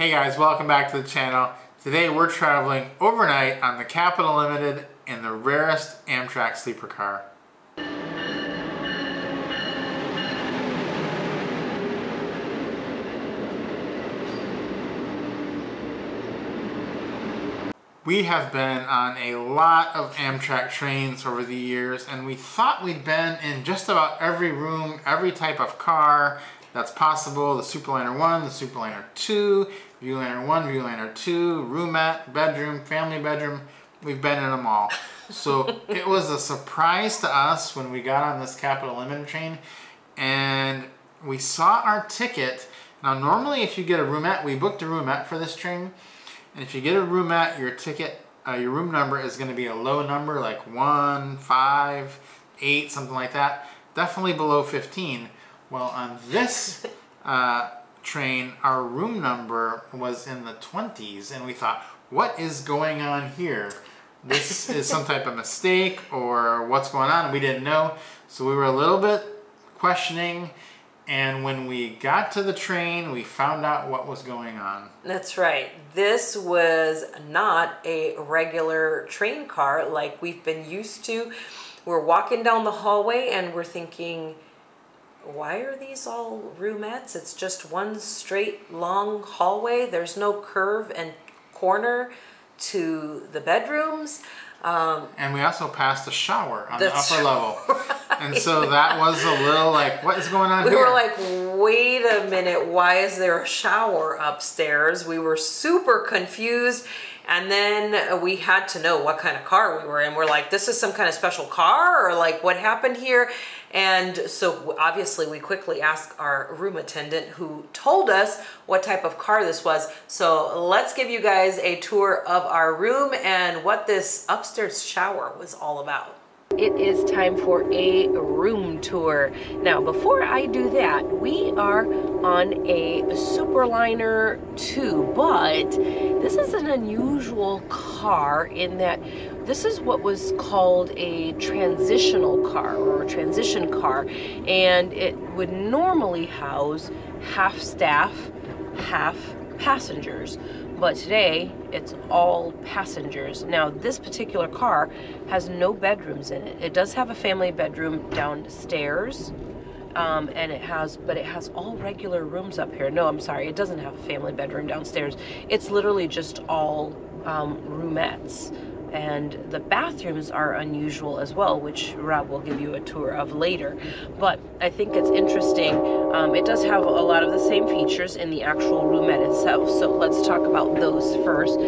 Hey guys, welcome back to the channel. Today we're traveling overnight on the Capital Limited in the Rarest Amtrak Sleeper car. We have been on a lot of Amtrak trains over the years, and we thought we'd been in just about every room, every type of car that's possible. The Superliner 1, the Superliner 2, Viewliner 1, Viewliner 2, roomette, bedroom, family bedroom. We've been in them all. So it was a surprise to us when we got on this Capital Limited train and we saw our ticket. Now normally if you get a roomette, we booked a roomette for this train, and if you get a roomette, your ticket, your room number is going to be a low number, like 1, 5, 8, something like that. Definitely below 15. Well, on this train, our room number was in the 20s, and we thought, what is going on here? This is some type of mistake, or what's going on? And we didn't know, so we were a little bit questioning. And when we got to the train, we found out what was going on. That's right. This was not a regular train car like we've been used to. We're walking down the hallway and we're thinking, why are these all roomettes? It's just one straight long hallway. There's no curve and corner to the bedrooms. And we also passed a shower on the upper right. level. And so that was a little like, what is going on here? We were like, wait a minute, why is there a shower upstairs? We were super confused. And then we had to know what kind of car we were in. We're like, this is some kind of special car, or like what happened here? And so obviously we quickly asked our room attendant, who told us what type of car this was. So let's give you guys a tour of our room and what this upstairs shower was all about. It is time for a room tour. Now, before I do that, we are on a Superliner 2, but this is an unusual car in that this is what was called a transitional car, or a transition car, and it would normally house half staff, half passengers. But today, it's all passengers. Now, this particular car has no bedrooms in it. It does have a family bedroom downstairs, and it has all regular rooms up here. No, I'm sorry, it doesn't have a family bedroom downstairs. It's literally just all roomettes. And the bathrooms are unusual as well, which Rob will give you a tour of later. But I think it's interesting. It does have a lot of the same features in the actual roomette itself. So let's talk about those first.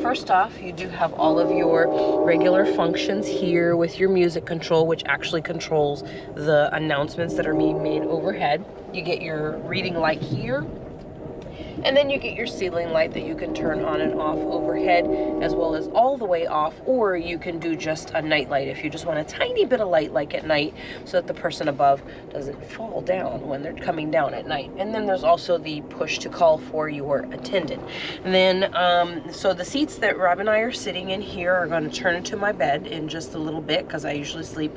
First off, you do have all of your regular functions here with your music control, which actually controls the announcements that are being made overhead. You get your reading light here. And then you get your ceiling light that you can turn on and off overhead, as well as all the way off, or you can do just a night light if you just want a tiny bit of light like at night, so that the person above doesn't fall down when they're coming down at night. And then there's also the push to call for your attendant. And then, so the seats that Rob and I are sitting in here are going to turn into my bed in just a little bit, because I usually sleep,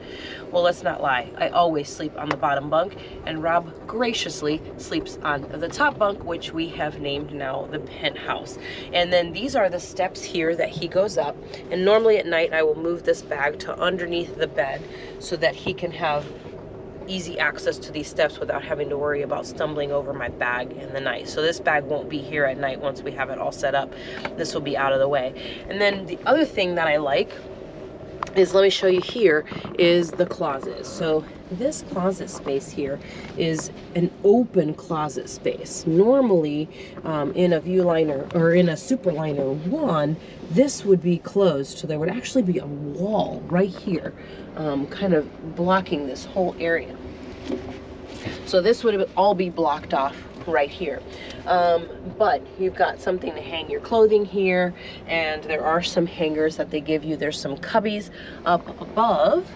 well, let's not lie, I always sleep on the bottom bunk, and Rob graciously sleeps on the top bunk, which we have named now the penthouse. And then these are the steps here that he goes up, and normally at night I will move this bag to underneath the bed so that he can have easy access to these steps without having to worry about stumbling over my bag in the night. So this bag won't be here at night. Once we have it all set up, this will be out of the way. And then the other thing that I like is, let me show you here, is the closet. So this closet space here is an open closet space. Normally in a Viewliner or in a Superliner 1, this would be closed, so there would actually be a wall right here kind of blocking this whole area. So this would all be blocked off right here. But you've got something to hang your clothing here, and there are some hangers that they give you. There's some cubbies up above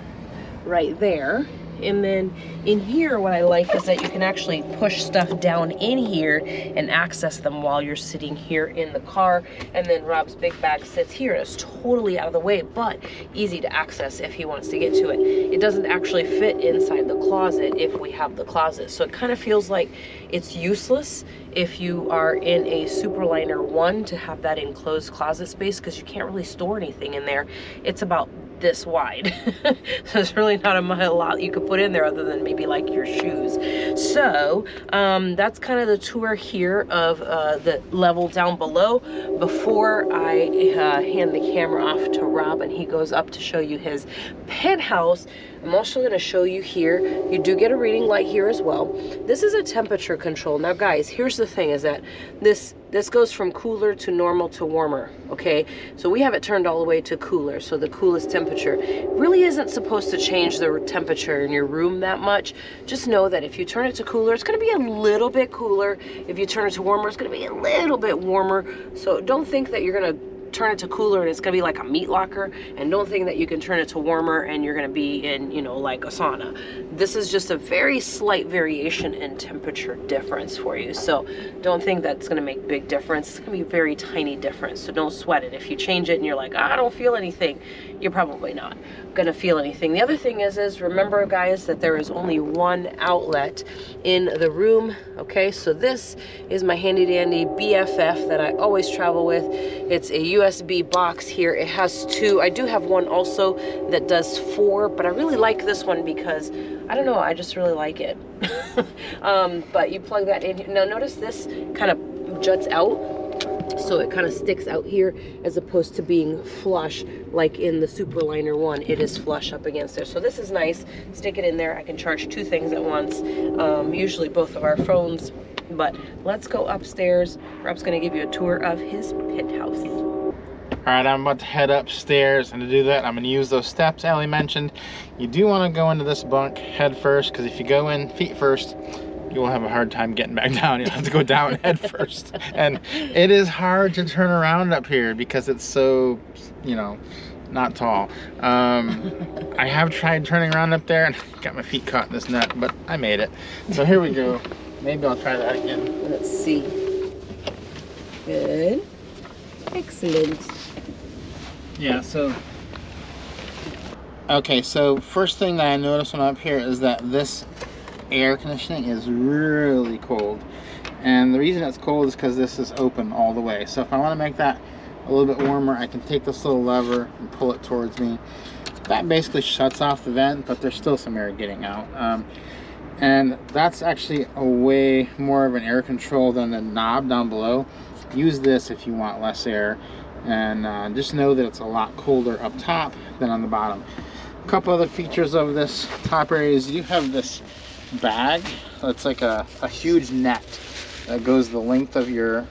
right there. And then in here, what I like is that you can actually push stuff down in here and access them while you're sitting here in the car. And then Rob's big bag sits here. It's totally out of the way, but easy to access if he wants to get to it. It doesn't actually fit inside the closet if we have the closet. So it kind of feels like It's useless if you are in a Superliner 1 to have that enclosed closet space, because you can't really store anything in there. It's about this wide. So there's really not a lot you could put in there other than maybe like your shoes. So that's kind of the tour here of the level down below. Before I hand the camera off to Rob and he goes up to show you his penthouse, I'm also going to show you here, you do get a reading light here as well. This is a temperature control. Now guys, here's the thing, is that this goes from cooler to normal to warmer, okay? So we have it turned all the way to cooler, so the coolest temperature. It really isn't supposed to change the temperature in your room that much. Just know that if you turn it to cooler, it's going to be a little bit cooler. If you turn it to warmer, it's going to be a little bit warmer. So don't think that you're going to turn it to cooler and it's gonna be like a meat locker, and don't think that you can turn it to warmer and you're gonna be in, you know, like a sauna. This is just a very slight variation in temperature difference for you, so don't think that's gonna make big difference. It's gonna be a very tiny difference, so don't sweat it. If you change it and you're like, I don't feel anything, you're probably not gonna feel anything. The other thing is remember guys, that there is only one outlet in the room, okay? So this is my handy dandy BFF that I always travel with. It's a USB box here. It has two. I do have one also that does 4, but I really like this one because, I don't know, I just really like it. But you plug that in. Now notice this kind of juts out. So it kind of sticks out here as opposed to being flush like in the Superliner 1. It is flush up against there. So this is nice. Stick it in there. I can charge 2 things at once, usually both of our phones. But let's go upstairs. Rob's going to give you a tour of his penthouse. All right, I'm about to head upstairs, and to do that, I'm going to use those steps Ellie mentioned. You do want to go into this bunk head first, because if you go in feet first, you will have a hard time getting back down. You'll have to go down head first. And it is hard to turn around up here because it's so, you know, not tall. I have tried turning around up there and got my feet caught in this net, but I made it. So here we go. Maybe I'll try that again. Let's see. Good. Excellent. Yeah, so okay, so first thing that I noticed when I'm up here is that this air conditioning is really cold, and the reason it's cold is because this is open all the way. So if I want to make that a little bit warmer, I can take this little lever and pull it towards me. That basically shuts off the vent, but there's still some air getting out, and that's actually a way more of an air control than the knob down below. Use this if you want less air, and just know that it's a lot colder up top than on the bottom. A couple other features of this top area is you have this bag. It's like a huge net that goes the length of your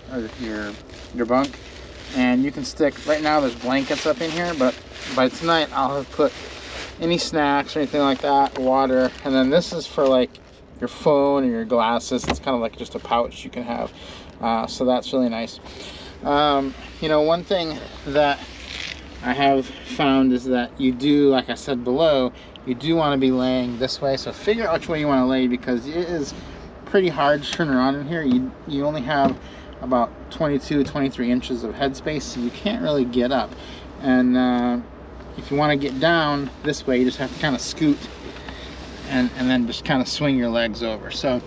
bunk, and you can stick, right now there's blankets up in here, but by tonight I'll have put any snacks or anything like that, water, and then this is for like your phone or your glasses. It's kind of like just a pouch you can have, so that's really nice. You know, one thing that I have found is that you do, like I said below, you do want to be laying this way, so figure out which way you want to lay, because it is pretty hard to turn around in here. You only have about 22-23 inches of headspace, so you can't really get up. And if you want to get down this way, you just have to kind of scoot and then just kind of swing your legs over. So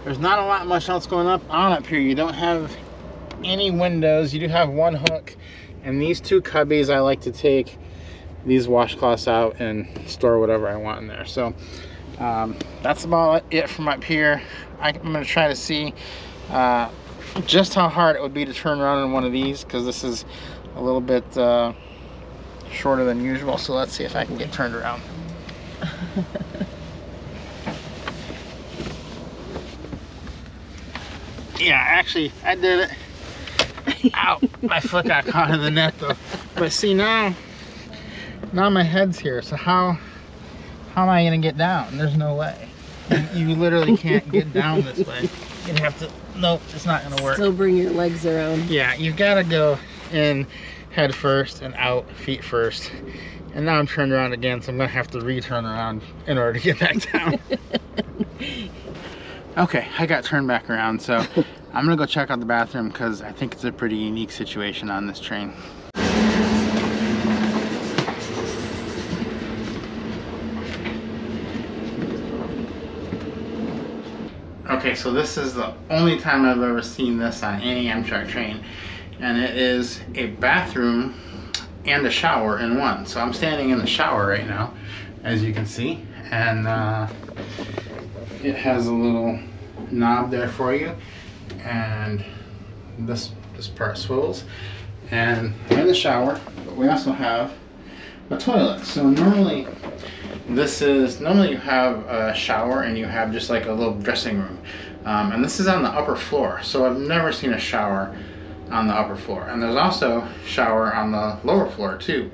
there's not a lot much else going on up here. You don't have any windows. You do have one hook, and these 2 cubbies I like to take these washcloths out and store whatever I want in there. So that's about it from up here. I'm going to try to see just how hard it would be to turn around in one of these, because this is a little bit shorter than usual. So let's see if I can get turned around. Yeah, actually I did it. Ow, my foot got caught in the net though. But see, now my head's here, so how am I gonna get down? There's no way. You literally can't get down this way. You'd have to, nope, it's not gonna work. Still bring your legs around. Yeah, you've gotta go in head first and out feet first. And now I'm turned around again, so I'm gonna have to re-turn around in order to get back down. Okay, I got turned back around, so I'm gonna go check out the bathroom, because I think it's a pretty unique situation on this train. Okay, Okay, so this is the only time I've ever seen this on any Amtrak train, and it is a bathroom and a shower in one. So I'm standing in the shower right now, as you can see, and it has a little knob there for you, and this part swivels, and I'm in the shower, but we also have a toilet. So normally you have a shower and you have just like a little dressing room, and this is on the upper floor, so I've never seen a shower on the upper floor. And there's also a shower on the lower floor too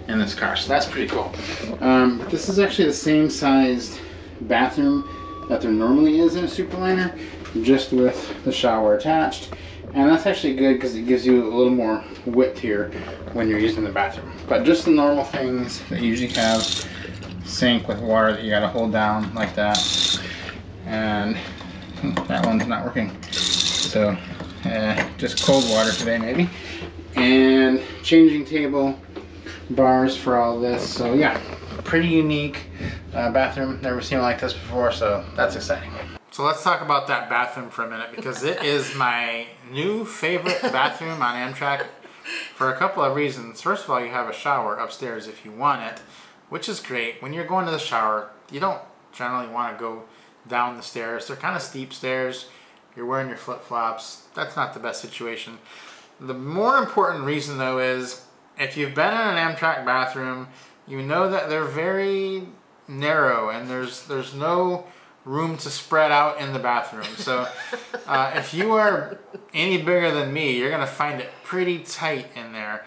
in this car, so that's pretty cool. But this is actually the same sized bathroom that there normally is in a Superliner, just with the shower attached. And that's actually good because it gives you a little more width here when you're using the bathroom. But just the normal things that you usually have: sink with water that you gotta hold down like that. And that one's not working. So just cold water today maybe. And changing table, bars for all this. So yeah, pretty unique bathroom. Never seen one like this before, so that's exciting. So let's talk about that bathroom for a minute, because it is my new favorite bathroom on Amtrak for a couple of reasons. First of all, you have a shower upstairs if you want it, which is great. When you're going to the shower, you don't generally want to go down the stairs. They're kind of steep stairs. You're wearing your flip-flops. That's not the best situation. The more important reason, though, is if you've been in an Amtrak bathroom, you know that they're very narrow and there's no room to spread out in the bathroom. So if you are any bigger than me, you're gonna find it pretty tight in there.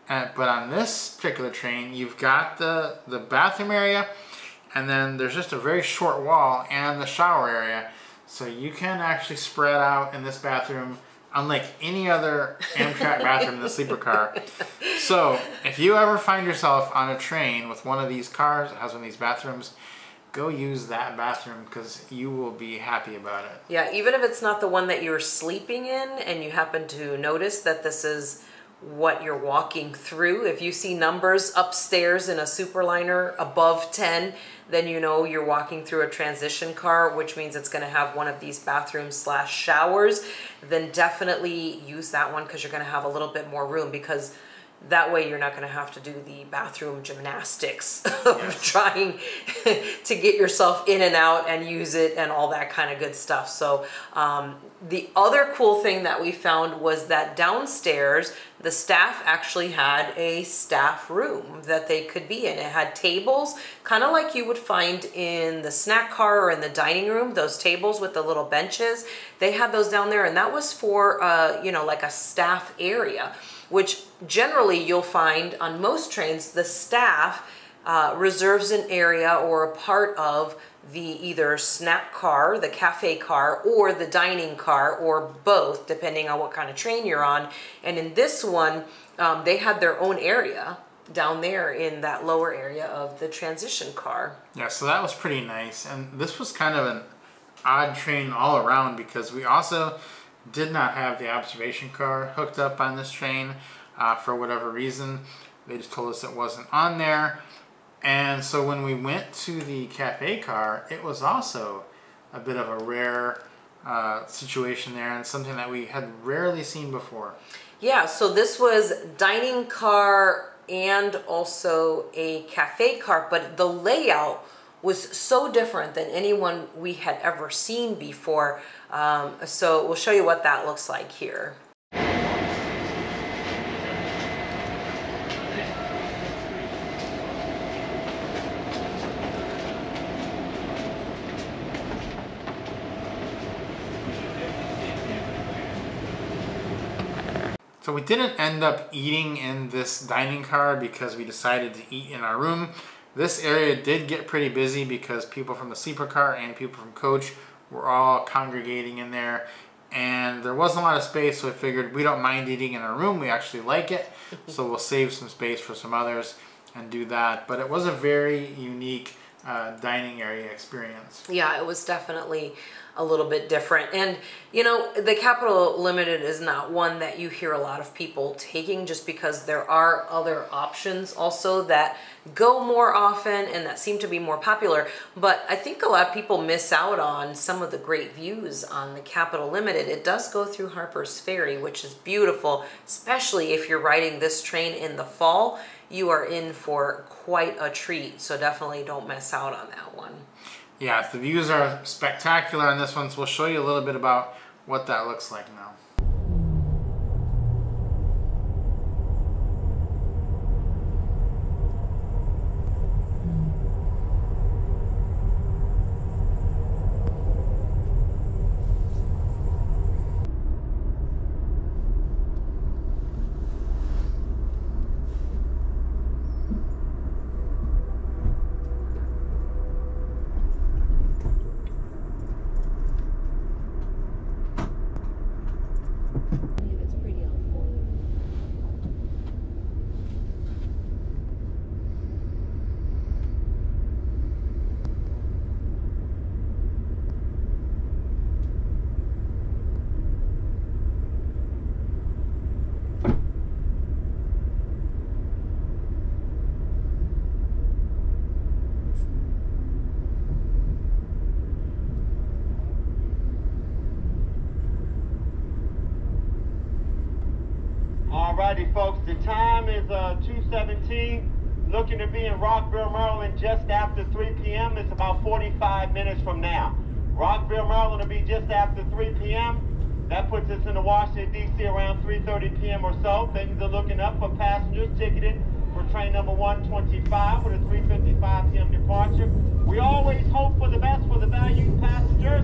But on this particular train, you've got the bathroom area, and then there's just a very short wall and the shower area. So you can actually spread out in this bathroom unlike any other Amtrak bathroom in the sleeper car. So if you ever find yourself on a train with one of these cars that has one of these bathrooms, go use that bathroom because you will be happy about it. Yeah, even if it's not the one that you're sleeping in and you happen to notice that this is what you're walking through. If you see numbers upstairs in a Superliner above 10, then you know you're walking through a transition car, which means it's going to have one of these bathrooms / showers. Then definitely use that one because you're going to have a little bit more room, because that way you're not going to have to do the bathroom gymnastics of trying to get yourself in and out and use it and all that kind of good stuff. So the other cool thing that we found was that downstairs, the staff actually had a staff room that they could be in. It had tables, kind of like you would find in the snack car or in the dining room, those tables with the little benches. They had those down there, and that was for, you know, like a staff area, which generally you'll find on most trains, the staff reserves an area or a part of the either snack car, the cafe car, or the dining car, or both, depending on what kind of train you're on. And in this one, they had their own area down there in that lower area of the transition car. Yeah, so that was pretty nice. And this was kind of an odd train all around, because we also did not have the observation car hooked up on this train for whatever reason. They just told us it wasn't on there. And so when we went to the cafe car, it was also a bit of a rare situation there, and something that we had rarely seen before. Yeah, so this was dining car and also a cafe car, but the layout was so different than anyone we had ever seen before. So we'll show you what that looks like here. So we didn't end up eating in this dining car because we decided to eat in our room. This area did get pretty busy because people from the sleeper car and people from coach were all congregating in there, and there wasn't a lot of space, so I figured we don't mind eating in our room. We actually like it, so we'll save some space for some others and do that. But it was a very unique dining area experience. Yeah, it was definitely a little bit different. And you know, the Capital Limited is not one that you hear a lot of people taking, just because there are other options also that go more often and that seem to be more popular. But I think a lot of people miss out on some of the great views on the Capital Limited. It does go through Harper's Ferry, which is beautiful, especially if you're riding this train in the fall. You are in for quite a treat, so definitely don't miss out on that one. Yeah, the views are spectacular on this one, so we'll show you a little bit about what that looks like now. Alrighty folks, the time is 2:17, looking to be in Rockville, Maryland just after 3 p.m. It's about 45 minutes from now. Rockville, Maryland will be just after 3 p.m. That puts us into Washington, D.C. around 3:30 p.m. or so. Things are looking up for passengers ticketed for train number 125 with a 3:55 p.m. departure. We always hope for the best for the valued passengers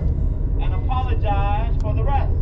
and apologize for the rest.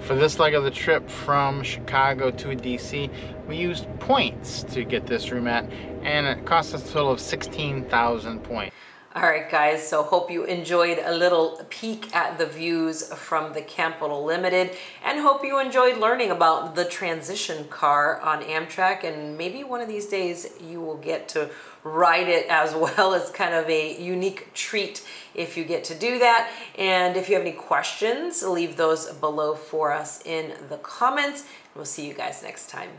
For this leg of the trip from Chicago to DC, we used points to get this roomette, and it cost us a total of 16,000 points. All right, guys, so hope you enjoyed a little peek at the views from the Capital Limited, and hope you enjoyed learning about the transition car on Amtrak, and maybe one of these days you will get to ride it as well. As kind of a unique treat if you get to do that. And if you have any questions, leave those below for us in the comments. We'll see you guys next time.